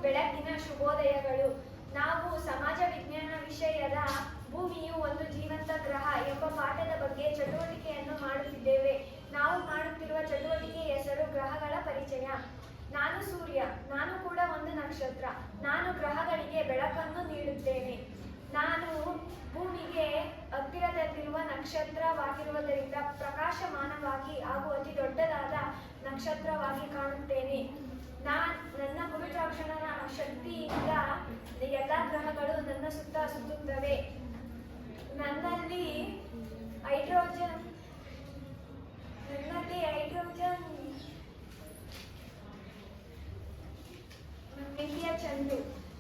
ಬೆಳಗಿನ ಶುಭೋದಯಗಳು. ನಾವು ಸಮಾಜ ವಿಜ್ಞಾನ ವಿಷಯದ ಭೂಮಿಯು ಒಂದು ಜೀವಂತ ಗ್ರಹ ಎಂಬ ಪಾಠದ ಬಗ್ಗೆ ಚಟುವಟಿಕೆಯನ್ನು ಮಾಡುತ್ತಿದ್ದೇವೆ. ನಾವು ಮಾಡುತ್ತಿರುವ ಚಟುವಟಿಕೆಯ ಹೆಸರು ಗ್ರಹಗಳ ಪರಿಚಯ. ನಾನು ಸೂರ್ಯ, ನಾನು ಕೂಡ ಒಂದು ನಕ್ಷತ್ರ. ನಾನು ಗ್ರಹಗಳಿಗೆ ಬೆಳಕನ್ನು ನೀಡುತ್ತೇನೆ. ನಾನು ಭೂಮಿಗೆ ಹತ್ತಿರದಲ್ಲಿರುವ ನಕ್ಷತ್ರವಾಗಿರುವುದರಿಂದ ಪ್ರಕಾಶಮಾನವಾಗಿ ಹಾಗೂ ಅತಿ ದೊಡ್ಡದಾದ ನಕ್ಷತ್ರವಾಗಿ ಕಾಣುತ್ತೇನೆ. ನನ್ನ ಗುರುತ್ವಾಕರ್ಷಣ ಶಕ್ತಿಯಿಂದ ಎಲ್ಲ ಗ್ರಹಗಳು ನನ್ನ ಸುತ್ತ ಸುತ್ತುತ್ತವೆ. ನನ್ನಲ್ಲಿ ಹೈಡ್ರೋಜನ್ ಬೆಂಕಿಯ ಚೆಂಡು.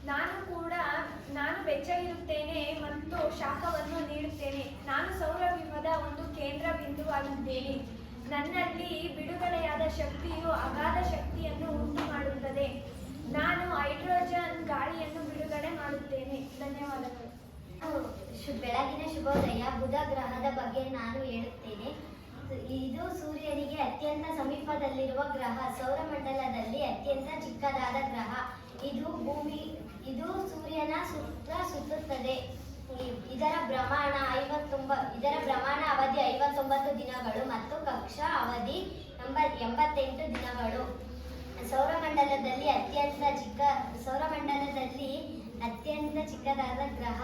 ನಾನು ಬೆಚ್ಚಗಿರುತ್ತೇನೆ ಮತ್ತು ಶಾಖವನ್ನು ನೀಡುತ್ತೇನೆ. ನಾನು ಸೌರವ್ಯೂಹದ ಒಂದು ಕೇಂದ್ರ ಬಿಂದುವಾಗಿದ್ದೇನೆ. ನನ್ನಲ್ಲಿ ಬಿಡುಗಡೆಯಾದ ಶಕ್ತಿಯು ಅಗಾಧ ಶಕ್ತಿಯನ್ನು ಉಂಟು ಮಾಡುತ್ತದೆ. ನಾನು ಹೈಡ್ರೋಜನ್ ಗಾಳಿಯನ್ನು ಬಿಡುಗಡೆ ಮಾಡುತ್ತೇನೆ. ಧನ್ಯವಾದಗಳು. ಬೆಳಗಿನ ಶುಭೋದಯ. ಬುಧ ಗ್ರಹದ ಬಗ್ಗೆ ನಾನು ಹೇಳುತ್ತೇನೆ. ಇದು ಸೂರ್ಯನಿಗೆ ಅತ್ಯಂತ ಸಮೀಪದಲ್ಲಿರುವ ಗ್ರಹ. ಸೌರಮಂಡಲದಲ್ಲಿ ಅತ್ಯಂತ ಚಿಕ್ಕದಾದ ಗ್ರಹ. ಇದು ಸೂರ್ಯನ ಸುತ್ತ ಸುತ್ತುತ್ತದೆ. ಇದರ ಭ್ರಮಣ ಅವಧಿ 59 ದಿನಗಳು ಮತ್ತು ಕಕ್ಷಾ ಅವಧಿ 88 ದಿನಗಳು. ಸೌರಮಂಡಲದಲ್ಲಿ ಅತ್ಯಂತ ಚಿಕ್ಕದಾದ ಗ್ರಹ.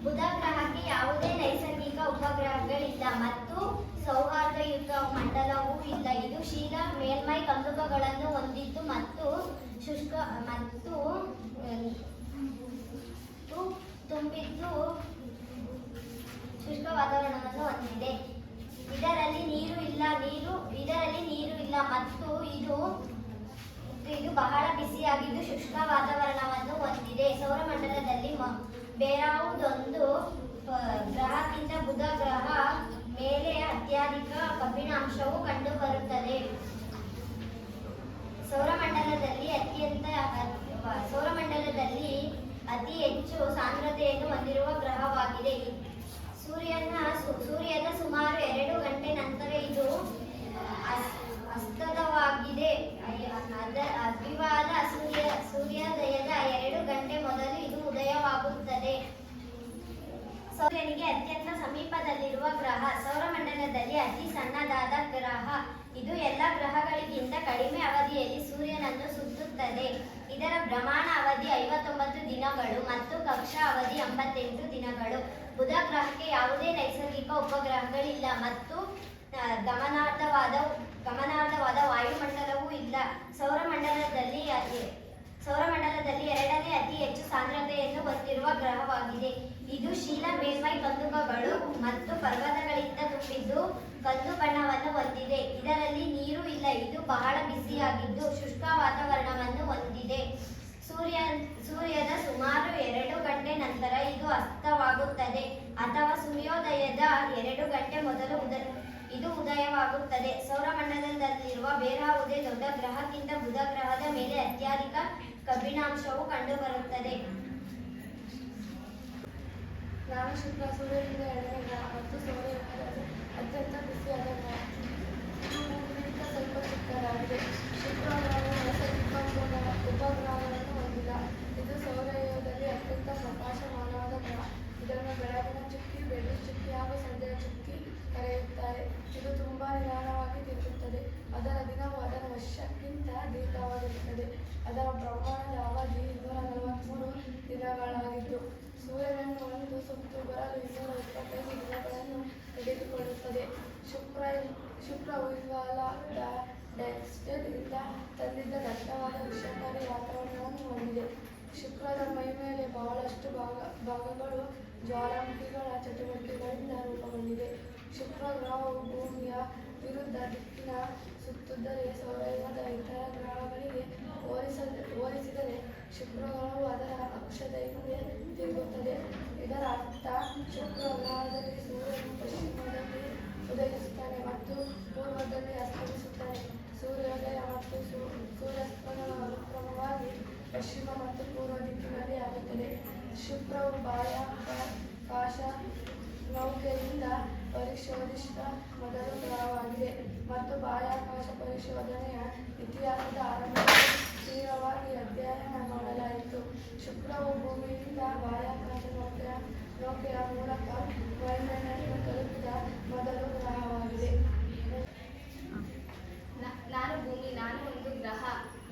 ಬುಧ ಗ್ರಹಕ್ಕೆ ಯಾವುದೇ ನೈಸರ್ಗಿಕ ಉಪಗ್ರಹಗಳಿಲ್ಲ ಮತ್ತು ಸೌಹಾರ್ದಯುತ ಮಂಡಲವೂ ಇಲ್ಲ. ಇದು ಶೀಲ ಮೇಲ್ಮೈ ಕಂದಕಗಳನ್ನು ಹೊಂದಿದ್ದು ಮತ್ತು ಶುಷ್ಕ ಮತ್ತು ತುಂಬಿದ್ದು ಶುಷ್ಕ ವಾತಾವರಣವನ್ನು ಹೊಂದಿದೆ. ಇದರಲ್ಲಿ ನೀರು ಇಲ್ಲ ಮತ್ತು ಇದು ಬಹಳ ಬಿಸಿಯಾಗಿದ್ದು ಶುಷ್ಕ ವಾತಾವರಣವನ್ನು ಹೊಂದಿದೆ. ಸೌರಮಂಡಲದಲ್ಲಿ ಬೇರಾವುದೊಂದು ಗ್ರಹಕ್ಕಿಂತ ಬುಧ ಗ್ರಹ ಮೇಲೆ ಅತ್ಯಧಿಕ ಕಬ್ಬಿಣಾಂಶವು ಕಂಡುಬರುತ್ತದೆ. ಸೌರಮಂಡಲದಲ್ಲಿ ಅತಿ ಹೆಚ್ಚು ಸಾಂದ್ರತೆಯನ್ನು ಹೊಂದಿರುವ ಗ್ರಹವಾಗಿದೆ. ಸೂರ್ಯನ ಸುಮಾರು 2 ಗಂಟೆ ನಂತರ ಇದು ಅಸ್ತವಾಗಿದೆ. ಅಭಿವಾದ ಸೂರ್ಯೋದಯದ 2 ಗಂಟೆ ಮೊದಲು ಇದು ಉದಯವಾಗುತ್ತದೆ. ಸೂರ್ಯನಿಗೆ ಅತ್ಯಂತ ಸಮೀಪದಲ್ಲಿರುವ ಗ್ರಹ. ಸೌರಮಂಡಲದಲ್ಲಿ ಅತಿ ಸಣ್ಣದಾದ ಗ್ರಹ. ಇದು ಎಲ್ಲ ಗ್ರಹಗಳಿಗಿಂತ ಕಡಿಮೆ ಅವಧಿಯಲ್ಲಿ ಸೂರ್ಯನನ್ನು ಸುತ್ತುತ್ತದೆ. ಇದರ ಭ್ರಮಣ ಅವಧಿ 59 ದಿನಗಳು ಮತ್ತು ಕಕ್ಷಾ ಅವಧಿ 88 ದಿನಗಳು. ಬುಧ ಗ್ರಹಕ್ಕೆ ಯಾವುದೇ ನೈಸರ್ಗಿಕ ಉಪಗ್ರಹಗಳಿಲ್ಲ ಮತ್ತು ಗಮನಾರ್ಹವಾದ ವಾಯುಮಂಡಲವೂ ಇಲ್ಲ. ಸೌರಮಂಡಲದಲ್ಲಿ 2ನೇ ಅತಿ ಹೆಚ್ಚು ಸಾಂದ್ರತೆಯನ್ನು ಹೊಂದಿರುವ ಗ್ರಹವಾಗಿದೆ. ಇದು ಶೀಲ ಮೇಲ್ಮೈ ಕಂದಕಗಳು ಮತ್ತು ಪರ್ವತಗಳಿಂದ ತುಂಬಿದ್ದು ಕಂದು ಬಣ್ಣವನ್ನು ಹೊಂದಿದೆ. ಇದರಲ್ಲಿ ನೀರು ಇಲ್ಲ. ಇದು ಬಹಳ ಬಿಸಿಯಾಗಿದ್ದು ಶುಷ್ಕ ವಾತಾವರಣವನ್ನು ಹೊಂದಿದೆ. ಸೂರ್ಯದ ಸುಮಾರು 2 ಗಂಟೆ ನಂತರ ಇದು ಅಸ್ತವಾಗುತ್ತದೆ ಅಥವಾ ಸೂರ್ಯೋದಯದ 2 ಗಂಟೆ ಮೊದಲು ಇದು ಉದಯವಾಗುತ್ತದೆ. ಸೌರಮಂಡಲದಲ್ಲಿರುವ ಬೇರಾವುದೇ ದೊಡ್ಡ ಗ್ರಹಕ್ಕಿಂತ ಬುಧ ಗ್ರಹದ ಮೇಲೆ ಅತ್ಯಧಿಕ ಕಬ್ಬಿಣಾಂಶವು ಕಂಡುಬರುತ್ತದೆ. ನಾನು ಶುಕ್ರ, ಸೂರ್ಯನಿಂದ 2ನೇ ಗ್ರಹ ಮತ್ತು ಸೌರವ್ಯೂಹದಲ್ಲಿ ಅತ್ಯಂತ ಬಿಸಿಯಾದ ಗ್ರಹ. ಇದು ಭೂಮಿಗಿಂತ ಸ್ವಲ್ಪ ಚಿಕ್ಕದಾಗಿದೆ. ಶುಕ್ರ ಗ್ರಹವು ನೈಸರ್ಗಿಕ ಉಪಗ್ರಹಗಳನ್ನು ಹೊಂದಿಲ್ಲ. ಇದು ಸೌರವ್ಯೂಹದಲ್ಲಿ ಅತ್ಯಂತ ಪ್ರಕಾಶಮಾನವಾದ ಗ್ರಹ. ಇದನ್ನು ಬೆಳಗಿನ ಚುಕ್ಕಿ, ಬೆಳ್ಳಿ ಚುಕ್ಕಿ ಹಾಗೂ ಸಂಜೆಯ ಚುಕ್ಕಿ ಕರೆಯುತ್ತಾರೆ. ಇದು ತುಂಬಾ ನಿಧಾನವಾಗಿ ತಿರುಗುತ್ತದೆ. ಅದರ ದಿನವು ಅದರ ವರ್ಷಕ್ಕಿಂತ ದೀರ್ಘವಾಗಿರುತ್ತದೆ. ಅದರ ಭ್ರಮಣದ ಅವಧಿ 243 ದಿನಗಳಾಗಿದ್ದು ಸೂರ್ಯನನ್ನು ಒಂದು ಸುತ್ತು ಬರಲು 225 ದಿನಗಳನ್ನು ತೆಗೆದುಕೊಳ್ಳುತ್ತದೆ. ಶುಕ್ರವು ಇವಾಲ ಡೈಸ್ಟೆಯಿಂದ ತಂದಿದ್ದ ದಟ್ಟವಾದ ವಿಷಕಾರಿ ವಾತಾವರಣವನ್ನು ಹೊಂದಿದೆ. ಶುಕ್ರದ ಮೈಮೇಲೆ ಬಹಳಷ್ಟು ಭಾಗಗಳು ಜ್ವಾಲಾಮುಖಿಗಳ ಚಟುವಟಿಕೆಗಳಿಂದ ರೂಪುಗೊಂಡಿದೆ. ಶುಕ್ರ ಗ್ರಹವು ಭೂಮಿಯ ವಿರುದ್ಧ ದಿಕ್ಕಿನ ಸುತ್ತುತ್ತದೆ. ಸೌರವ್ಯೂಹದ ಇತರ ಗ್ರಹಗಳಿಗೆ ಹೋಲಿಸಿದರೆ ಶುಕ್ರ ಗ್ರಹವು ಅದರ ಅಕ್ಷದ ಹಿಂದೆ ತಿರುಗುತ್ತದೆ. ಇದರ ಅರ್ಥ ಶುಕ್ರ ಗ್ರಹದಲ್ಲಿ ಸೂರ್ಯನು ಪಶ್ಚಿಮದಲ್ಲಿ ಉದಯಿಸುತ್ತಾನೆ ಮತ್ತು ಪೂರ್ವದಲ್ಲಿ ಅಸ್ತಮಿಸುತ್ತಾನೆ. ಸೂರ್ಯೋದಯ ಮತ್ತು ಸೂರ್ಯಾಸ್ತಮನ ಅನುಕ್ರಮವಾಗಿ ಪಶ್ಚಿಮ ಮತ್ತು ಪೂರ್ವ ದಿಕ್ಕಿನಲ್ಲಿ ಆಗುತ್ತದೆ. ಶುಕ್ರವು ಬಾಹ್ಯಾಕಾಶ ನೌಕೆಯಿಂದ ಪರಿಶೋಧಿಸಿದ ಮೊದಲ ಗ್ರಹವಾಗಿದೆ. ಮತ್ತು ಬಾಹ್ಯಾಕಾಶ ಪರಿಶೋಧನೆಯ ಇತಿಹಾಸದ ಆರಂಭದಲ್ಲಿ ತೀವ್ರವಾಗಿ ಅಧ್ಯಯನ ಮಾಡಲಾಯಿತು. ಶುಕ್ರವು ಭೂಮಿಯಿಂದ ಬಾಹ್ಯಾಕಾಶ ನೌಕೆಯ ಮೂಲಕ ವಾಯುಮಂಡಲವನ್ನು ತಲುಪಿದ ಮೊದಲ ಗ್ರಹವಾಗಿದೆ. ನಾನು ಒಂದು ಗ್ರಹ.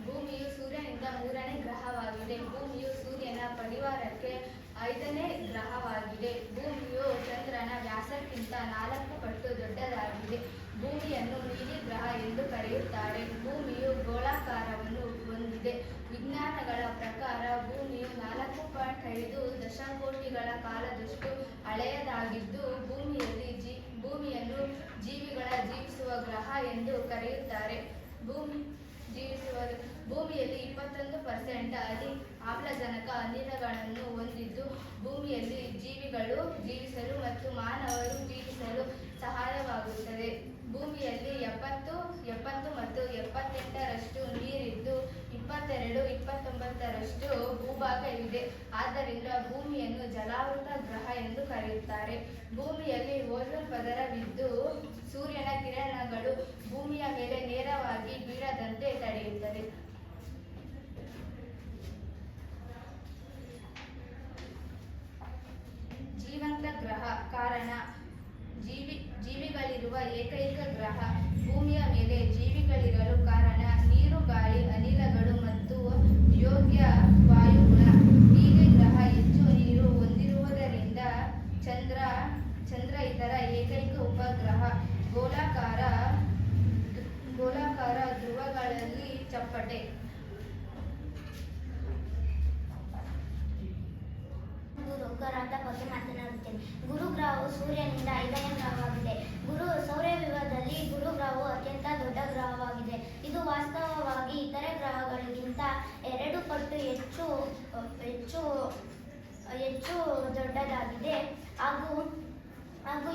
ಭೂಮಿಯು ಸೂರ್ಯನಿಂದ 3ನೇ ಗ್ರಹವಾಗಿದೆ. ಭೂಮಿಯು ಸೂರ್ಯನ ಪರಿವಾರಕ್ಕೆ 5ನೇ ಗ್ರಹವಾಗಿದೆ. ಭೂಮಿಯು ಚಂದ್ರನ ವ್ಯಾಸಕ್ಕಿಂತ 4 ಪಟ್ಟು ದೊಡ್ಡದಾಗಿದೆ. ಭೂಮಿಯನ್ನು ನೀಲಿ ಗ್ರಹ ಎಂದು ಕರೆಯುತ್ತಾರೆ. ಭೂಮಿಯು ಗೋಳಾಕಾರವನ್ನು ಹೊಂದಿದೆ. ವಿಜ್ಞಾನಗಳ ಪ್ರಕಾರ ಭೂಮಿಯು 4.5 ದಶಕೋಟಿಗಳ ಕಾಲದಷ್ಟು ಹಳೆಯದಾಗಿದ್ದು, ಭೂಮಿಯನ್ನು ಜೀವಿಸುವ ಗ್ರಹ ಎಂದು ಕರೆಯುತ್ತಾರೆ. ಭೂಮಿಯಲ್ಲಿ 21% ಆಮ್ಲಜನಕ ಅನಿಲಗಳನ್ನು ಹೊಂದಿದ್ದು, ಭೂಮಿಯಲ್ಲಿ ಜೀವಿಗಳು ಜೀವಿಸಲು ಮತ್ತು ಮಾನವರು ಜೀವಿಸಲು ಸಹಾಯವಾಗುತ್ತದೆ. ಭೂಮಿಯಲ್ಲಿ 70 ಮತ್ತು 78% ನೀರಿದ್ದು, 22-29% ಭೂಭಾಗವಿದೆ. ಆದ್ದರಿಂದ ಭೂಮಿಯನ್ನು ಜಲಾವೃತ ಗ್ರಹ ಎಂದು ಕರೆಯುತ್ತಾರೆ. ಭೂಮಿಯಲ್ಲಿ ಓಝೋನ್ ಪದರವಿದ್ದು, ಸೂರ್ಯನ ಕಿರಣಗಳು ಭೂಮಿಯ ಮೇಲೆ ನೇರವಾಗಿ ಬೀಳದಂತೆ ತಡೆಯುತ್ತದೆ. ಜೀವಂತ ಗ್ರಹ. ಕಾರಣ ಜೀವಿಗಳಿರುವ ಏಕೈಕ ಗ್ರಹ. ಭೂಮಿಯ ಮೇಲೆ ಜೀವಿಗಳಿರಲು ಕಾರಣ ನೀರು, ಗಾಳಿ, ಅನಿಲಗಳು ಮತ್ತು ಯೋಗ್ಯ ವಾಯುಗುಣ. ಹೀಗೆ ಗ್ರಹ ಹೆಚ್ಚು ನೀರು ಹೊಂದಿರುವುದರಿಂದ ಚಂದ್ರ ಇದರ ಏಕೈಕ ಉಪಗ್ರಹ. ಗೋಳಾಕಾರ ಧ್ರುವಗಳಲ್ಲಿ ಚಪ್ಪಟೆ. ಗ್ರಹದ ಬಗ್ಗೆ ಮಾತನಾಡುತ್ತೇನೆ. ಗುರು ಗ್ರಹವು ಸೂರ್ಯನಿಂದ 5ನೇ ಗ್ರಹವಾಗಿದೆ. ಸೌರವ್ಯೂಹದಲ್ಲಿ ಗುರು ಗ್ರಹವು ಅತ್ಯಂತ ದೊಡ್ಡ ಗ್ರಹವಾಗಿದೆ. ಇದು ವಾಸ್ತವವಾಗಿ ಇತರೆ ಗ್ರಹಗಳಿಗಿಂತ 2 ಪಟ್ಟು ಹೆಚ್ಚು ದೊಡ್ಡದಾಗಿದೆ ಹಾಗೂ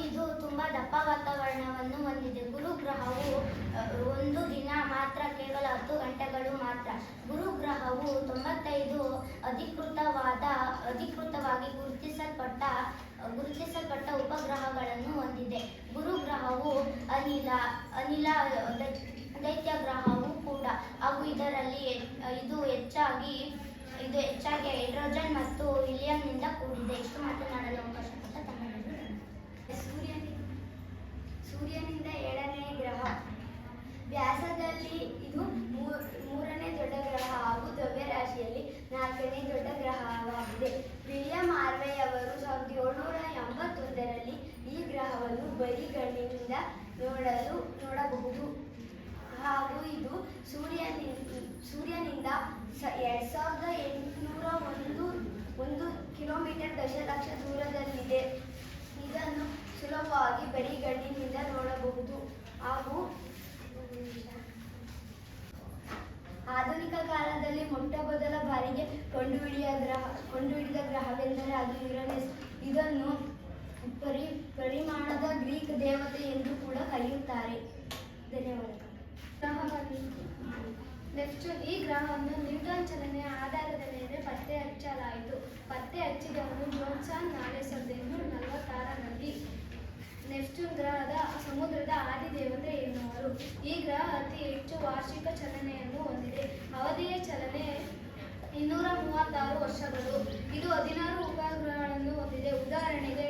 ಇದು ತುಂಬಾ ದಪ್ಪ ವಾತಾವರಣವನ್ನು ಹೊಂದಿದೆ. ಗುರು ಗ್ರಹವು ಒಂದು ದಿನ ಮಾತ್ರ, ಕೇವಲ 10 ಗಂಟೆಗಳು ಮಾತ್ರ. ಗುರು ಗ್ರಹವು 95 ಅಧಿಕೃತವಾಗಿ ಗುರುತಿಸಲ್ಪಟ್ಟ ಉಪಗ್ರಹಗಳನ್ನು ಹೊಂದಿದೆ. ಗುರು ಗ್ರಹವು ಅನಿಲ ದೈತ್ಯ ಗ್ರಹವೂ ಕೂಡ ಹಾಗೂ ಇದು ಹೆಚ್ಚಾಗಿ ಹೈಡ್ರೋಜನ್ ಮತ್ತು ಹೀಲಿಯಂನಿಂದ ಕೂಡಿದೆ. ಇಷ್ಟು ಮಾತನಾಡಲು ಅವಕಾಶ ಕೊಟ್ಟ ತಮಿಳುನಾಡು. ಸೂರ್ಯನಿಂದ 7ನೇ ಗ್ರಹ. ವ್ಯಾಸದಲ್ಲಿ ಇದು 3ನೇ ದೊಡ್ಡ ಗ್ರಹ ಹಾಗೂ ದ್ರವ್ಯರಾಶಿಯಲ್ಲಿ 4ನೇ ದೊಡ್ಡ ಗ್ರಹವಾಗಿದೆ. ವಿಲಿಯಂ ಹಾರ್ವೆಯವರು 1781ರಲ್ಲಿ ಈ ಗ್ರಹವನ್ನು ಬರಿಗಣ್ಣಿನಿಂದ ನೋಡಬಹುದು ಹಾಗೂ ಇದು ಸೂರ್ಯನಿಂದ 2801 ಕಿಲೋಮೀಟರ್ ದಶಲಕ್ಷ ದೂರದಲ್ಲಿದೆ. ಇದನ್ನು ಸುಲಭವಾಗಿ ಬರಿಗಣ್ಣಿನಿಂದ ನೋಡಬಹುದು ಹಾಗೂ ಆಧುನಿಕ ಕಾಲದಲ್ಲಿ ಮೊಟ್ಟಮೊದಲ ಬಾರಿಗೆ ಕಂಡುಹಿಡಿದ ಗ್ರಹವೆಂದರೆ ಅದು ಯುರೇನಸ್. ಇದನ್ನು ಪರಿಮಾಣದ ಗ್ರೀಕ್ ದೇವತೆ ಎಂದು ಕೂಡ ಕರೆಯುತ್ತಾರೆ. ಧನ್ಯವಾದಗಳು. ನೆಪ್ಚೂನ್. ಈ ಗ್ರಹವನ್ನು ನ್ಯೂಟನ್ ಚಲನೆಯ ಆಧಾರದ ಮೇಲೆ ಪತ್ತೆ ಹಚ್ಚಲಾಯಿತು. ಪತ್ತೆ ಹಚ್ಚಿದವನು ಜೋನ್ಸನ್ 1846ರಲ್ಲಿ. ನೆಪ್ಚೂನ್ ಗ್ರಹದ ಸಮುದ್ರದ ಆದಿದೇವತೆ ಎನ್ನುವರು. ಈ ಗ್ರಹ ಅತಿ ಹೆಚ್ಚು ವಾರ್ಷಿಕ ಚಲನೆಯನ್ನು ಹೊಂದಿದೆ. ಅವಧಿಯ ಚಲನೆ 236 ವರ್ಷಗಳು. ಇದು 16 ಉಪಗ್ರಹಗಳನ್ನು ಹೊಂದಿದೆ. ಉದಾಹರಣೆಗೆ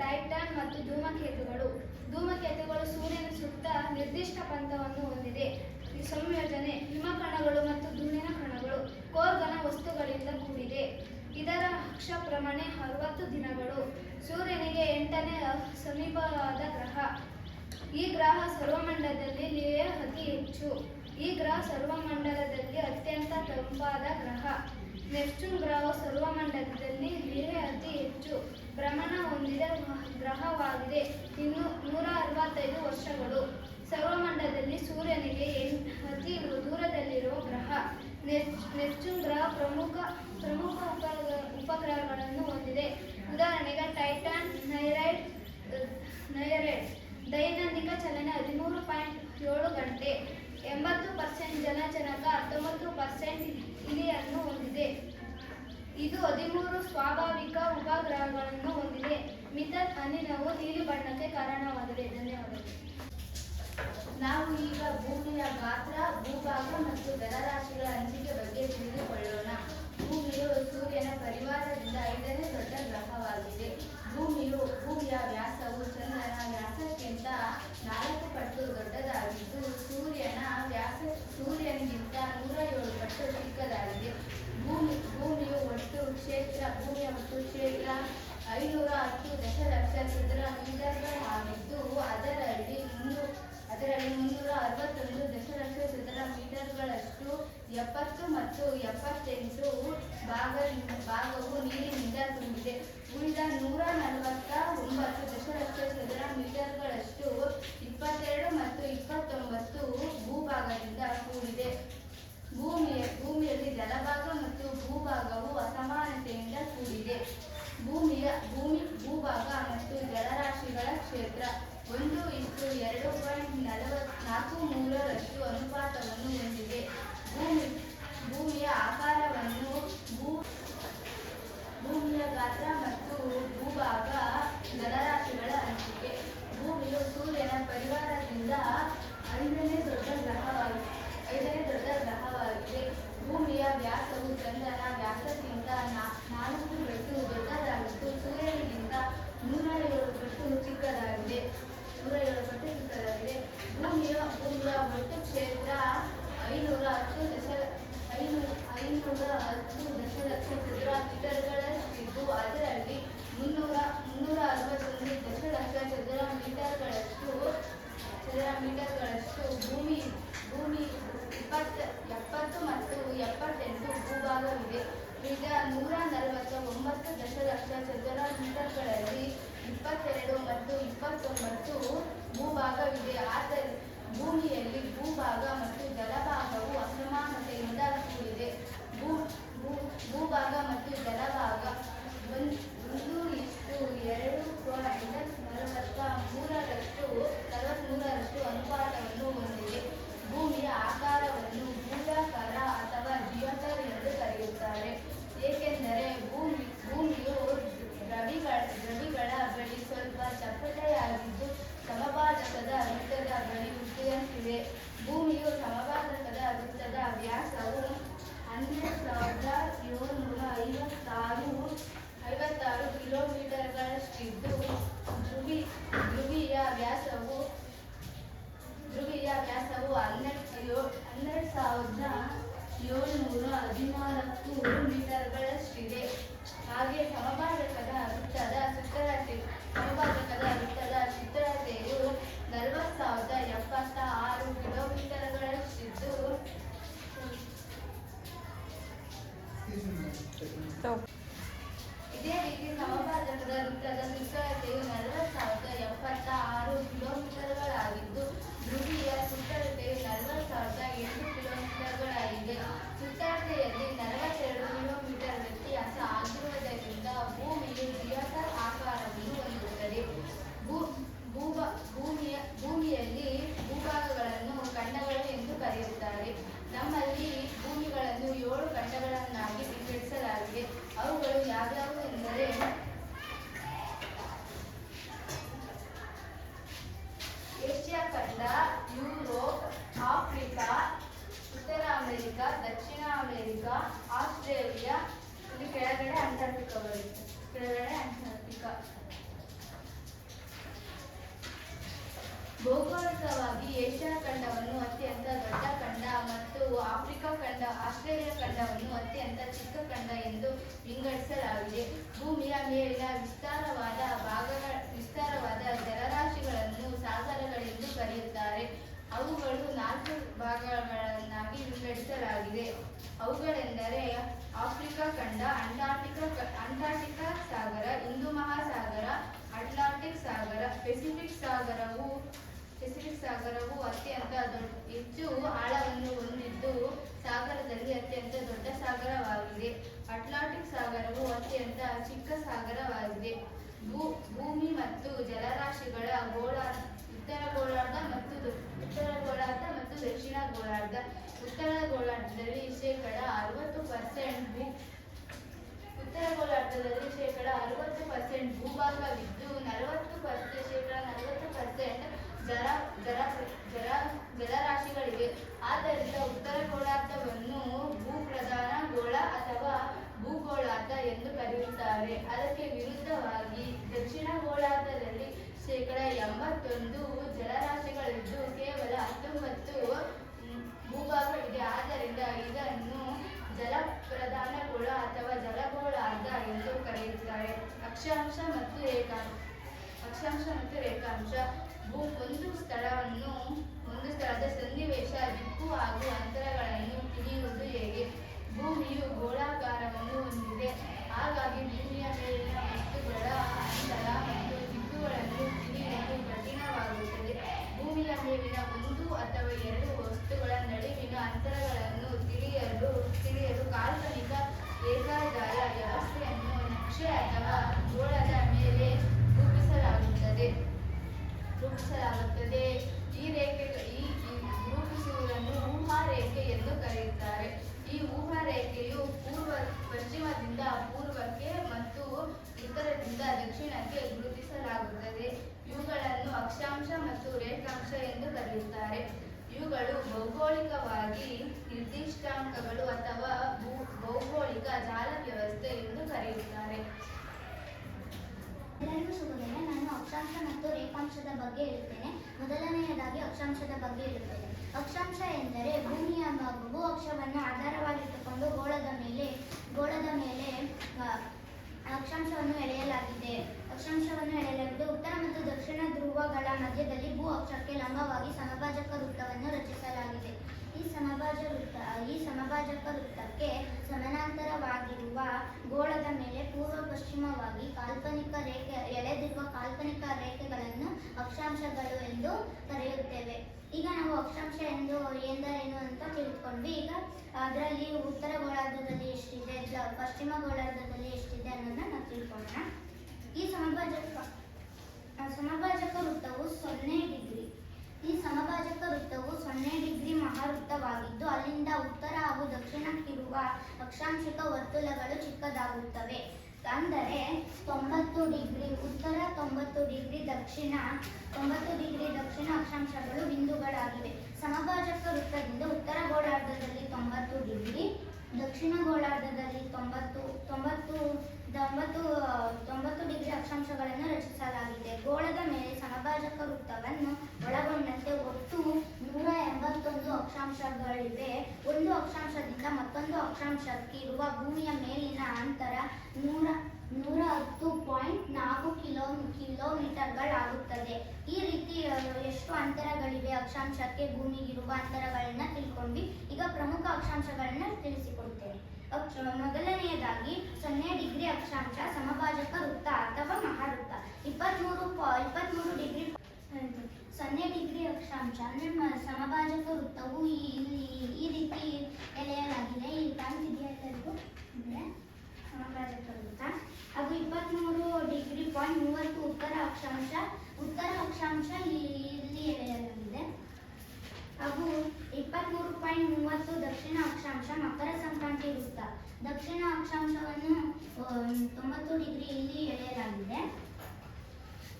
ಟೈಟಾನ್ ಮತ್ತು ಧೂಮಕೇತುಗಳು. ಸೂರ್ಯನ ಸುತ್ತ ನಿರ್ದಿಷ್ಟ ಪಂಥವನ್ನು ಹೊಂದಿದೆ. ಸಂಯೋಜನೆ ಹಿಮಕಣಗಳು ಮತ್ತು ಧೂಳಿನ ಕಣಗಳು. ಕೋರ್ ಘನ ವಸ್ತುಗಳಿಂದ ಕೂಡಿದೆ. ಇದರ ಅಕ್ಷ ಭ್ರಮಣೆ 60 ದಿನಗಳು. ಸೂರ್ಯನಿಗೆ 8ನೇ ಸಮೀಪವಾದ ಗ್ರಹ. ಈ ಗ್ರಹ ಸೌರಮಂಡಲದಲ್ಲಿ ಅತಿ ಹೆಚ್ಚು. ಈ ಗ್ರಹ ಸೌರಮಂಡಲದಲ್ಲಿ ಅತ್ಯಂತ ತಂಪಾದ ಗ್ರಹ. ನೆಪ್ಚೂನ್ ಗ್ರಹವು ಸೌರಮಂಡಲದಲ್ಲಿ ಅತಿ ಹೆಚ್ಚು ಭ್ರಮಣ ಹೊಂದಿದ ಗ್ರಹವಾಗಿದೆ. 165 ವರ್ಷಗಳು. ಸೌರಮಂಡಲದಲ್ಲಿ ಸೂರ್ಯನಿಗೆ ಅತಿ ದೂರದಲ್ಲಿರುವ ಗ್ರಹ. ನೆಪ್ಚೂನ್ ಗ್ರಹ ಪ್ರಮುಖ ಉಪಗ್ರಹಗಳನ್ನು ಹೊಂದಿದೆ. ಉದಾಹರಣೆಗೆ ಟೈಟಾನ್, ನೈರೆಯ್ಡ್. ದೈನಂದಿನ ಚಲನೆ 13.7 ಗಂಟೆ. 80% ಜಲಜನಕ, 19% ಹೀಲಿಯಂನ್ನು ಹೊಂದಿದೆ. ಇದು 13 ಸ್ವಾಭಾವಿಕ ಉಪಗ್ರಹಗಳನ್ನು ಹೊಂದಿದೆ. ಮಿಥೇನ್ ಅನಿಲವು ನೀಲಿ ಬಣ್ಣಕ್ಕೆ ಕಾರಣವಾಗಿದೆ. ಧನ್ಯವಾದಗಳು. ನಾವು ಈಗ ಭೂಮಿಯ ಗಾತ್ರ, ಭೂಭಾಗ ಮತ್ತು ಜಲರಾಶಿಗಳ ಹಂಚಿಕೆ ಬಗ್ಗೆ ತಿಳಿದುಕೊಳ್ಳೋಣ. ಭೂಮಿಯು ಸೂರ್ಯನ ಪರಿವಾರದಿಂದ 5ನೇ ದೊಡ್ಡ ಗ್ರಹವಾಗಿದೆ. ಭೂಮಿಯ ವ್ಯಾಸವು ಚಂದ್ರನ ವ್ಯಾಸಕ್ಕಿಂತ 4 ಪಟ್ಟು ದೊಡ್ಡದಾಗಿದ್ದು, ಸೂರ್ಯನಿಗಿಂತ 107 ಪಟ್ಟು ಚಿಕ್ಕದಾಗಿದೆ. ಭೂಮಿಯ ಒಟ್ಟು ಕ್ಷೇತ್ರ 510 ದಶಲಕ್ಷ ಚದರ ಮೀಟರ್ಗಳಾಗಿದ್ದು, ಅದರಲ್ಲಿ 361 ದಶಲಕ್ಷ ಚದರ ಮೀಟರ್ಗಳಷ್ಟು 70 ಮತ್ತು 78 ಭಾಗವು ನೀರಿನಿಂದ ತುಂಬಿದೆ. ಉಳಿದ 149 ದಶಲಕ್ಷ ಚದರ ಮೀಟರ್ಗಳಷ್ಟು 22 ಮತ್ತು 29 ಭೂಭಾಗದಿಂದ ಕೂಡಿದೆ. ಭೂಮಿಯಲ್ಲಿ ಜಲಭಾಗ ಮತ್ತು ಭೂಭಾಗವು ಅಸಮಾನತೆಯಿಂದ ಕೂಡಿದೆ. ಭೂಭಾಗ ಮತ್ತು ಜಲರಾಶಿಗಳ ಕ್ಷೇತ್ರ 1:2.43 ಅನುಪಾತವನ್ನು ಹೊಂದಿದೆ. ಭೂಮಿಯ ಆಕಾರವನ್ನು ಭೂಮಿಯ ಗಾತ್ರ ಮತ್ತು ಭೂಭಾಗ ಜಲರಾಶಿಗಳ ಹಂಚಿಕೆ. ಭೂಮಿಯು ಸೂರ್ಯನ ಪರಿವಾರದಿಂದ 5ನೇ ದೊಡ್ಡ ಗ್ರಹವಾಗಿದೆ. ಭೂಮಿಯ ವ್ಯಾಸವು ಚಂದ್ರನ ವ್ಯಾಸಕ್ಕಿಂತ 4 ಪಟ್ಟು ದೊಡ್ಡದಾಗಿದ್ದು, ಸೂರ್ಯನಿಗಿಂತ 107 ಪಟ್ಟು ಚಿಕ್ಕದಾಗಿದೆ. ಭೂಮಿಯ ಒಟ್ಟು ಕ್ಷೇತ್ರ 510 ದಶಲಕ್ಷ ಚದರ ಮೀಟರ್ಗಳಷ್ಟಿದ್ದು, ಅದರಲ್ಲಿ 361 ದಶಲಕ್ಷ ಚದರ ಮೀಟರ್ಗಳಷ್ಟು ಭೂಮಿ 70 ಮತ್ತು 78 ಭೂಭಾಗವಿದೆ. ಈಗ 149 ದಶಲಕ್ಷ ಚದರ ಮೀಟರ್ಗಳಲ್ಲಿ 22 ಮತ್ತು 29 ಭೂಭಾಗವಿದೆ. ಆದರೆ ಭೂಮಿಯಲ್ಲಿ ಭೂಭಾಗ ಮತ್ತು ಜಲಭಾಗವು ಅಸಮಾನತೆಯಿಂದ ಕೂಡಿದೆ. ಭೂಭಾಗ ಮತ್ತು ಜಲಭಾಗ 1:2.43 ಅನುಪಾತವನ್ನು ಹೊಂದಿದೆ. ಭೂಮಿಯ ಆಕಾರವನ್ನು ಗೋಳಾಕಾರ ಅಥವಾ ಜಿಯೋಟರ್ ಎಂದು ಕರೆಯುತ್ತಾರೆ, ಏಕೆಂದರೆ ಭೂಮಿಯು ದ್ರವಿಗಳ ಬಳಿ ಸ್ವಲ್ಪ ಚಪ್ಪಟೆಯಾಗಿದ್ದು, ಸಮಭಾಜಕದ ವೃತ್ತದ ಬಳಿ ಉದ್ದದಂತಿದೆ. ಭೂಮಿಯು ಸಮಭಾಜಕದ ವೃತ್ತದ ವ್ಯಾಸವು 12,756 ಕಿಲೋಮೀಟರ್ಗಳಷ್ಟಿದ್ದು, ಧ್ರುವೀಯ ವ್ಯಾಸವು 12,714 ಮೀಟರ್ಗಳಷ್ಟಿದೆ. ಹಾಗೆ ಸಮಭಾಜಕದ ವೃತ್ತದ ಸುತ್ತಳತೆಯು 40,076 ಕಿಲೋಮೀಟರ್ಗಳಷ್ಟಿದ್ದು, ಇದೇ ರೀತಿ ಸಮಭಾಜಕದ ವೃತ್ತದ ಸುತ್ತಳತೆಯು 40,076 ಕಿಲೋಮೀಟರ್ಗಳಾಗಿದ್ದು, ಧ್ರುವೀಯ ಸುತ್ತಳತೆಯು 40,008 ಕಿಲೋಮೀಟರ್ಗಳಾಗಿದೆ. ಸುತ್ತಳತೆಯಲ್ಲಿ 42 ಕಿಲೋಮೀಟರ್ ವ್ಯತ್ಯಾಸ ಆಗಿರುವುದರಿಂದ ಭೂಮಿಯು ಜಿಯೋಟರ್ ಆಕಾರವನ್ನು ಹೊಂದಿರುತ್ತದೆ. ಭೂಮಿಯಲ್ಲಿ ಭೂಭಾಗಗಳನ್ನು ಖಂಡಗಳು ಎಂದು ಕರೆಯುತ್ತಾರೆ. ನಮ್ಮಲ್ಲಿ ಭೂಮಿಗಳನ್ನು 7 ಖಂಡಗಳನ್ನಾಗಿ ವಿಂಗಡಿಸಲಾಗಿದೆ. ಅವುಗಳು ಯಾವ್ಯಾವು ಎಂದರೆ ಏಷ್ಯಾ ಖಂಡ, ಯುರೋಪ್, ಆಫ್ರಿಕಾ, ಉತ್ತರ ಅಮೆರಿಕ, ದಕ್ಷಿಣ ಅಮೆರಿಕ, ಆಸ್ಟ್ರೇಲಿಯಾ, ಇಲ್ಲಿ ಕೆಳಗಡೆ ಅಂಟಾರ್ಟಿಕಾ ಬರುತ್ತೆ. ಭೌಗೋಳಿಕವಾಗಿ ಏಷ್ಯಾ ಖಂಡವನ್ನು ಅತ್ಯಂತ ದೊಡ್ಡ ಖಂಡ ಮತ್ತು ಆಸ್ಟ್ರೇಲಿಯಾ ಖಂಡವನ್ನು ಅತ್ಯಂತ ಚಿಕ್ಕ ಖಂಡ ಎಂದು ವಿಂಗಡಿಸಲಾಗಿದೆ. ಭೂಮಿಯ ಮೇಲಿನ ವಿಸ್ತಾರವಾದ ಜಲರಾಶಿಗಳನ್ನು ಸಾಗರಗಳೆಂದು ಕರೆಯುತ್ತಾರೆ. ಅವುಗಳು 4 ಭಾಗಗಳನ್ನಾಗಿ ವಿಂಗಡಿಸಲಾಗಿದೆ. ಅವುಗಳೆಂದರೆ ಆಫ್ರಿಕಾ ಖಂಡ, ಅಂಟಾರ್ಟಿಕಾ ಸಾಗರ, ಹಿಂದೂ ಮಹಾಸಾಗರ, ಅಟ್ಲಾಂಟಿಕ್ ಸಾಗರ. ಪೆಸಿಫಿಕ್ ಸಾಗರವು ಅತ್ಯಂತ ಹೆಚ್ಚು ಆಳವನ್ನು ಹೊಂದಿದ್ದು, ಸಾಗರದಲ್ಲಿ ಅತ್ಯಂತ ದೊಡ್ಡ ಸಾಗರವಾಗಿದೆ. ಅಟ್ಲಾಂಟಿಕ್ ಸಾಗರವು ಅತ್ಯಂತ ಚಿಕ್ಕ ಸಾಗರವಾಗಿದೆ. ಭೂಮಿ ಮತ್ತು ಜಲರಾಶಿಗಳ ಉತ್ತರ ಗೋಳಾರ್ಧ ಮತ್ತು ದಕ್ಷಿಣ ಗೋಳಾರ್ಧ. ಉತ್ತರ ಗೋಳಾರ್ಧದಲ್ಲಿ ಶೇಕಡ 60% ಭೂಭಾಗವಿದ್ದು, ಶೇಕಡ 40% ಜಲ ಜಲ ಜಲ ಜಲರಾಶಿಗಳಿವೆ. ಆದ್ದರಿಂದ ಉತ್ತರ ಗೋಳಾರ್ಧವನ್ನು ಭೂಪ್ರಧಾನ ಗೋಳ ಅಥವಾ ಭೂಗೋಳಾರ್ಧ ಎಂದು ಕರೆಯುತ್ತಾರೆ. ಅದಕ್ಕೆ ವಿರುದ್ಧವಾಗಿ ದಕ್ಷಿಣ ಗೋಳಾರ್ಧದಲ್ಲಿ ಶೇಕಡ 81 ಜಲರಾಶಿಗಳಿದ್ದು ಕೇವಲ 19 ಭೂಭಾಗವಿದೆ. ಆದ್ದರಿಂದ ಇದನ್ನು ಜಲಪ್ರಧಾನ ಗೋಳ ಅಥವಾ ಜಲಗೋಳಾರ್ಧ ಎಂದು ಕರೆಯುತ್ತಾರೆ. ಅಕ್ಷಾಂಶ ಮತ್ತು ರೇಖಾಂಶ ಒಂದು ಸ್ಥಳದ ಸನ್ನಿವೇಶ, ದಿಕ್ಕು ಹಾಗೂ ಅಂತರಗಳನ್ನು ತಿಳಿಯುವುದು ಹೇಗೆ? ಭೂಮಿಯು ಗೋಳಾಕಾರವನ್ನು ಹೊಂದಿದೆ. ಹಾಗಾಗಿ ಭೂಮಿಯ ಮೇಲಿನ ವಸ್ತುಗಳ ಅಂತರ ಮತ್ತು ದಿಕ್ಕುಗಳನ್ನು ತಿಳಿಯುವುದು ಕಠಿಣವಾಗುತ್ತದೆ. ಭೂಮಿಯ ಮೇಲಿನ ಒಂದು ಅಥವಾ ಎರಡು ವಸ್ತುಗಳ ನಡುವಿನ ಅಂತರಗಳನ್ನು ತಿಳಿಯಲು ಕಾಲ್ಪನಿಕ ರೇಖಾಜಾಲ ವ್ಯವಸ್ಥೆಯನ್ನು ನಕ್ಷೆ ಅಥವಾ ಗೋಳದ ಮೇಲೆ ರೂಪಿಸಲಾಗುತ್ತದೆ. ಈ ರೂಪಿಸುವುದನ್ನು ಊಹಾರೇಖೆ ಎಂದು ಕರೆಯುತ್ತಾರೆ. ಈ ಊಹಾರೇಖೆಯು ಪಶ್ಚಿಮದಿಂದ ಪೂರ್ವಕ್ಕೆ ಮತ್ತು ಉತ್ತರದಿಂದ ದಕ್ಷಿಣಕ್ಕೆ ಗುರುತಿಸಲಾಗುತ್ತದೆ. ಇವುಗಳನ್ನು ಅಕ್ಷಾಂಶ ಮತ್ತು ರೇಖಾಂಶ ಎಂದು ಕರೆಯುತ್ತಾರೆ. ಇವುಗಳು ಭೌಗೋಳಿಕವಾಗಿ ನಿರ್ದಿಷ್ಟಾಂಕಗಳು ಅಥವಾ ಭೌಗೋಳಿಕ ಜಾಲ ವ್ಯವಸ್ಥೆ ಎಂದು ಕರೆಯುತ್ತಾರೆ. ಎಲ್ಲರಿಗೂ ಶುಭೋದಯ. ನಾನು ಅಕ್ಷಾಂಶ ಮತ್ತು ರೇಖಾಂಶದ ಬಗ್ಗೆ ಹೇಳುತ್ತೇನೆ. ಮೊದಲನೆಯದಾಗಿ ಅಕ್ಷಾಂಶದ ಬಗ್ಗೆ ಹೇಳುತ್ತೇನೆ. ಅಕ್ಷಾಂಶ ಎಂದರೆ ಭೂಮಿಯ ಭೂ ಅಕ್ಷವನ್ನು ಆಧಾರವಾಗಿಟ್ಟುಕೊಂಡು ಗೋಳದ ಮೇಲೆ ಅಕ್ಷಾಂಶವನ್ನು ಎಳೆಯಲಾಗಿದೆ. ಉತ್ತರ ಮತ್ತು ದಕ್ಷಿಣ ಧ್ರುವಗಳ ಮಧ್ಯದಲ್ಲಿ ಭೂ ಅಕ್ಷಕ್ಕೆ ಲಂಬವಾಗಿ ಸಮಭಾಜಕ ವೃತ್ತವನ್ನು ರಚಿಸಲಾಗಿದೆ. ಈ ಸಮಭಾಜಕ ವೃತ್ತಕ್ಕೆ ಸಮಾನಾಂತರವಾಗಿರುವ ಗೋಳದ ಮೇಲೆ ಪೂರ್ವ ಪಶ್ಚಿಮವಾಗಿ ಎಳೆದಿರುವ ಕಾಲ್ಪನಿಕ ರೇಖೆಗಳನ್ನು ಅಕ್ಷಾಂಶಗಳು ಎಂದು ಕರೆಯುತ್ತೇವೆ. ಈಗ ನಾವು ಅಕ್ಷಾಂಶ ಎಂದರೇನು ಅಂತ ತಿಳ್ಕೊಂಡ್ವಿ. ಈಗ ಅದರಲ್ಲಿ ಉತ್ತರ ಗೋಳಾರ್ಧದಲ್ಲಿ ಎಷ್ಟಿದೆ, ಪಶ್ಚಿಮ ಗೋಳಾರ್ಧದಲ್ಲಿ ಎಷ್ಟಿದೆ ಅನ್ನೋದನ್ನ ನಾವು ತಿಳ್ಕೊಳ್ಳೋಣ. ಈ ಸಮಭಾಜಕ ವೃತ್ತವು 0 ಡಿಗ್ರಿ. ಈ ಸಮಭಾಜಕ ವೃತ್ತವು 0 ಡಿಗ್ರಿ ಮಹಾವೃತ್ತವಾಗಿದ್ದು ಅಲ್ಲಿಂದ ಉತ್ತರ ಹಾಗೂ ದಕ್ಷಿಣಕ್ಕಿರುವ ಅಕ್ಷಾಂಶಿಕ ವರ್ತುಲಗಳು ಚಿಕ್ಕದಾಗುತ್ತವೆ. ಅಂದರೆ 90 ಡಿಗ್ರಿ ಉತ್ತರ, 90 ಡಿಗ್ರಿ ದಕ್ಷಿಣ ಅಕ್ಷಾಂಶಗಳು ಬಿಂದುಗಳಾಗಿವೆ. ಸಮಭಾಜಕ ವೃತ್ತದಿಂದ ಉತ್ತರ ಗೋಳಾರ್ಧದಲ್ಲಿ 90 ಡಿಗ್ರಿ, ದಕ್ಷಿಣ ಗೋಳಾರ್ಧದಲ್ಲಿ 90 ಡಿಗ್ರಿ ಅಕ್ಷಾಂಶಗಳನ್ನು ರಚಿಸಲಾಗಿದೆ. ಗೋಳದ ಮೇಲೆ ಸಮಭಾಜಕ ವೃತ್ತವನ್ನು ಒಳಗೊಂಡಂತೆ ಒಟ್ಟು 181 ಅಕ್ಷಾಂಶಗಳಿವೆ. ಒಂದು ಅಕ್ಷಾಂಶದಿಂದ ಮತ್ತೊಂದು ಅಕ್ಷಾಂಶಕ್ಕೆ ಇರುವ ಭೂಮಿಯ ಮೇಲಿನ ಅಂತರ 110.4 ಕಿಲೋಮೀಟರ್ಗಳಾಗುತ್ತದೆ. ಈ ರೀತಿ ಎಷ್ಟು ಅಂತರಗಳಿವೆ ಅಕ್ಷಾಂಶಕ್ಕೆ ಭೂಮಿಗಿರುವ ಅಂತರಗಳನ್ನ ತಿಳ್ಕೊಂಡ್ವಿ. ಈಗ ಪ್ರಮುಖ ಅಕ್ಷಾಂಶಗಳನ್ನ ತಿಳಿಸಿಕೊಡ್ತೇನೆ. ಮೊದಲನೆಯದಾಗಿ 0 ಡಿಗ್ರಿ ಅಕ್ಷಾಂಶ ಸಮಭಾಜಕ ವೃತ್ತ ಅಥವಾ ಮಹಾವೃತ್ತ. 23 ಡಿಗ್ರಿ 0 ಡಿಗ್ರಿ ಅಕ್ಷಾಂಶ ಅಂದ್ರೆ ಸಮಭಾಜಕ ವೃತ್ತವು ಈ ರೀತಿ ಎಳೆಯಲಾಗಿದೆ. ಇಲ್ಲಿ ಕಾಣ್ತಿದೆಯಾ ಎಲ್ಲರಿಗೂ? ಸಮಭಾಜಕ ವೃತ್ತ ಹಾಗೂ 23 ಡಿಗ್ರಿ 30 ಉತ್ತರ ಅಕ್ಷಾಂಶ ಇಲ್ಲಿ ಎಳೆಯಲಾಗಿದೆ. ಹಾಗೂ 23.30 ದಕ್ಷಿಣ ಅಕ್ಷಾಂಶ ಮಕರ ಸಂಕ್ರಾಂತಿ ವೃತ್ತ. ದಕ್ಷಿಣ ಅಕ್ಷಾಂಶವನ್ನು 90 ಡಿಗ್ರಿ ಇಲ್ಲಿ ಎಳೆಯಲಾಗಿದೆ.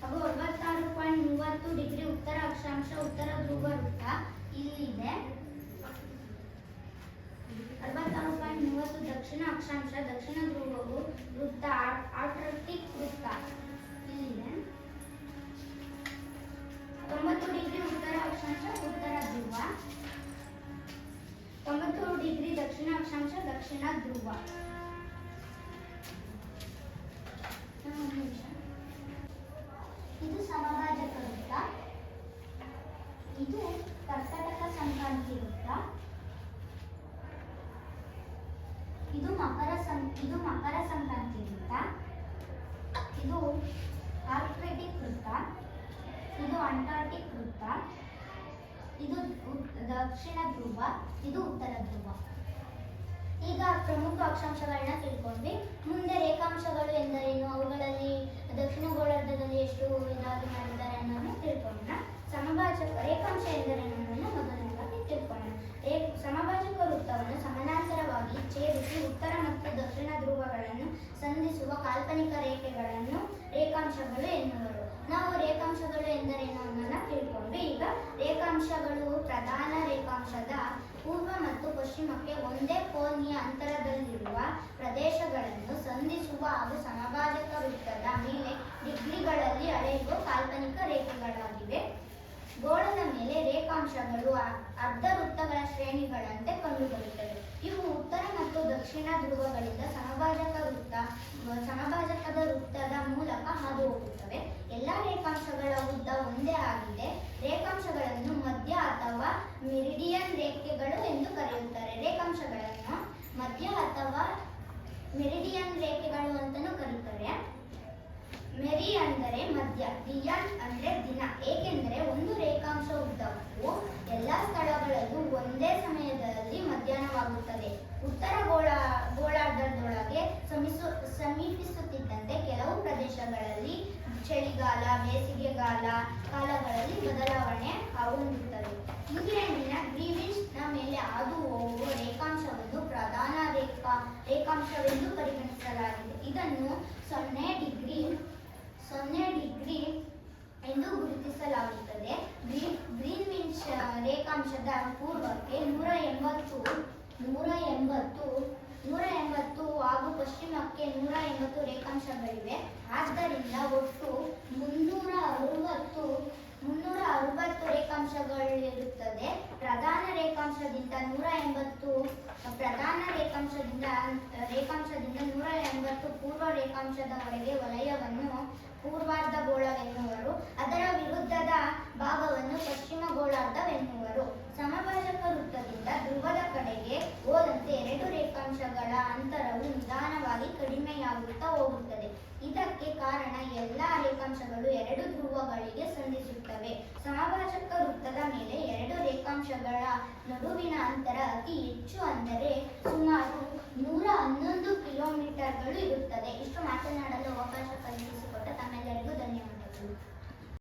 ಹಾಗೂ 66.30 ಡಿಗ್ರಿ ಉತ್ತರ ಅಕ್ಷಾಂಶ ಉತ್ತರ ಧ್ರುವ ವೃತ್ತ ಇಲ್ಲಿದೆ. 66.30 ದಕ್ಷಿಣ ಅಕ್ಷಾಂಶ ದಕ್ಷಿಣ ಧ್ರುವವು ವೃತ್ತ ಆರ್ಕ್ಟಿಕ್ ವೃತ್ತ ಇಲ್ಲಿದೆ. 90 ಡಿಗ್ರಿ ಉತ್ತರ ಅಕ್ಷಾಂಶ ಉತ್ತರ ಧ್ರುವ, 90 ಡಿಗ್ರಿ ದಕ್ಷಿಣ ಅಕ್ಷಾಂಶ ದಕ್ಷಿಣ ಧ್ರುವ. ಇದು ಸಮಭಾಜಕ ವೃತ್ತ, ಇದು ಕರ್ಕಟಕ ಸಂಕ್ರಾಂತಿ ವೃತ್ತ, ಇದು ಮಕರ ಸಂಕ್ರಾಂತಿ ವೃತ್ತ, ಇದು ಆರ್ಕ್ಟಿಕ್ ವೃತ್ತ, ಇದು ಅಂಟಾರ್ಟಿಕ್ ವೃತ್ತ, ಇದು ದಕ್ಷಿಣ ಧ್ರುವ, ಇದು ಉತ್ತರ ಧ್ರುವ. ಈಗ ಪ್ರಮುಖ ಅಕ್ಷಾಂಶಗಳನ್ನ ತಿಳ್ಕೊಂಡ್ವಿ. ಮುಂದೆ ರೇಖಾಂಶಗಳು ಎಂದರೇನು, ಅವುಗಳಲ್ಲಿ ದಕ್ಷಿಣ ಗೋಳಾರ್ಧದಲ್ಲಿ ಎಷ್ಟು ಇದಾಗಿ ಮಾಡಿದ್ದಾರೆ ಅನ್ನೋದನ್ನ ತಿಳ್ಕೊಳ್ಳೋಣ. ರೇಖಾಂಶ ಎಂದರೇನು ಅನ್ನೋದನ್ನ ಮೊದಲನೇದಾಗಿ ತಿಳ್ಕೊಳ್ಳೋಣ. ಸಮಭಾಜಕ ವೃತ್ತವನ್ನು ಸಮಾನಾಂತರವಾಗಿ ಛೇದಿಸಿ ಉತ್ತರ ಮತ್ತು ದಕ್ಷಿಣ ಧ್ರುವಗಳನ್ನು ಸಂಧಿಸುವ ಕಾಲ್ಪನಿಕ ರೇಖೆಗಳನ್ನು ರೇಖಾಂಶಗಳು ಎನ್ನುವರು. ನಾವು ರೇಖಾಂಶಗಳು ಎಂದರೇನು ಅನ್ನೋದನ್ನ ತಿಳ್ಕೊಂಡ್ವಿ. ಪ್ರಧಾನ ರೇಖಾಂಶದ ಪೂರ್ವ ಮತ್ತು ಪಶ್ಚಿಮಕ್ಕೆ ಒಂದೇ ಕೋನೀಯ ಅಂತರದಲ್ಲಿರುವ ಪ್ರದೇಶಗಳನ್ನು ಸಂಧಿಸುವ ಹಾಗೂ ಸಮಭಾಜಕ ವೃತ್ತದ ಮೇಲೆ ಡಿಗ್ರಿಗಳಲ್ಲಿ ಅಳೆಯುವ ಕಾಲ್ಪನಿಕ ರೇಖೆಗಳಾಗಿವೆ. ಗೋಳದ ಮೇಲೆ ರೇಖಾಂಶಗಳು ಅರ್ಧ ವೃತ್ತಗಳ ಶ್ರೇಣಿಗಳಂತೆ ಕಂಡುಬರುತ್ತವೆ. ಇವು ಉತ್ತರ ಮತ್ತು ದಕ್ಷಿಣ ಧ್ರುವಗಳಿಂದ ಸಮಭಾಜಕದ ವೃತ್ತದ ಮೂಲಕ ಹಾದು ಹೋಗುತ್ತವೆ. ಎಲ್ಲ ರೇಖಾಂಶಗಳ ಉದ್ದ ಒಂದೇ ಆಗಿದೆ. ರೇಖಾಂಶಗಳನ್ನು ಮಧ್ಯ ಅಥವಾ ಮೆರಿಡಿಯನ್ ರೇಖೆಗಳು ಎಂದು ಕರೆಯುತ್ತಾರೆ. ರೇಖಾಂಶಗಳನ್ನು ಮಧ್ಯ ಅಥವಾ ಮೆರಿಡಿಯನ್ ರೇಖೆಗಳು ಅಂತಲೂ ಕರೀತಾರೆ. ಮೆರಿ ಅಂದರೆ ಮಧ್ಯ, ಡಿಯನ್ ಅಂದರೆ ದಿನ, ಏಕೆಂದರೆ ಒಂದು ರೇಖಾಂಶ ಉದ್ದಕ್ಕೂ ಎಲ್ಲ ಸ್ಥಳಗಳಲ್ಲೂ ಒಂದೇ ಸಮಯದಲ್ಲಿ ಮಧ್ಯಾಹ್ನವಾಗುತ್ತದೆ. ಉತ್ತರ ಗೋಳಾರ್ಧದೊಳಗೆ ಸಮೀಪಿಸುತ್ತಿದ್ದಂತೆ ಕೆಲವು ಪ್ರದೇಶಗಳಲ್ಲಿ ಚಳಿಗಾಲ, ಬೇಸಿಗೆಗಾಲ ಕಾಲಗಳಲ್ಲಿ ಬದಲಾವಣೆ ಹೊಂದುತ್ತವೆ. ಇಂಗ್ಲೆಂಡಿನ ಗ್ರೀನ್ವಿಚ್ನ ಮೇಲೆ ಹಾದು ಹೋಗುವ ರೇಖಾಂಶವನ್ನು ಪ್ರಧಾನ ರೇಖಾಂಶವೆಂದು ಪರಿಗಣಿಸಲಾಗಿದೆ. ಇದನ್ನು 0 ಡಿಗ್ರಿ ಎಂದು ಗುರುತಿಸಲಾಗುತ್ತದೆ. ಗ್ರೀನ್ವಿಚ್ ರೇಖಾಂಶದ ಪೂರ್ವಕ್ಕೆ 180 ಹಾಗೂ ಪಶ್ಚಿಮಕ್ಕೆ 180 ರೇಖಾಂಶಗಳಿವೆ. ಆದ್ದರಿಂದ ಒಟ್ಟು 360 ರೇಖಾಂಶಗಳಿರುತ್ತದೆ. ಪ್ರಧಾನ ರೇಖಾಂಶದಿಂದ 180 ಪೂರ್ವ ರೇಖಾಂಶದವರೆಗೆ ವಲಯವನ್ನು ಪೂರ್ವಾರ್ಧ ಗೋಳವೆನ್ನುವರು. ಅದರ ವಿರುದ್ಧದ ಭಾಗವನ್ನು ಪಶ್ಚಿಮ ಗೋಳಾರ್ಧವೆನ್ನುವರು. ಸಮಭಾಜಕ ವೃತ್ತದಿಂದ ಧ್ರುವದ ಕಡೆಗೆ ಹೋದಂತೆ ಎರಡು ರೇಖಾಂಶಗಳ ಅಂತರವು ನಿಧಾನವಾಗಿ ಕಡಿಮೆಯಾಗುತ್ತಾ ಹೋಗುತ್ತದೆ. ಇದಕ್ಕೆ ಕಾರಣ ಎಲ್ಲ ರೇಖಾಂಶಗಳು ಎರಡು ಧ್ರುವಗಳಿಗೆ ಸಂಧಿಸುತ್ತವೆ. ಸಮಭಾಜಕ ವೃತ್ತದ ಮೇಲೆ ಎರಡು ರೇಖಾಂಶಗಳ ನಡುವಿನ ಅಂತರ ಅತಿ ಹೆಚ್ಚು, ಅಂದರೆ ಸುಮಾರು 111 ಕಿಲೋಮೀಟರ್ಗಳು ಇರುತ್ತದೆ. ಇಷ್ಟು ಮಾತನಾಡಲು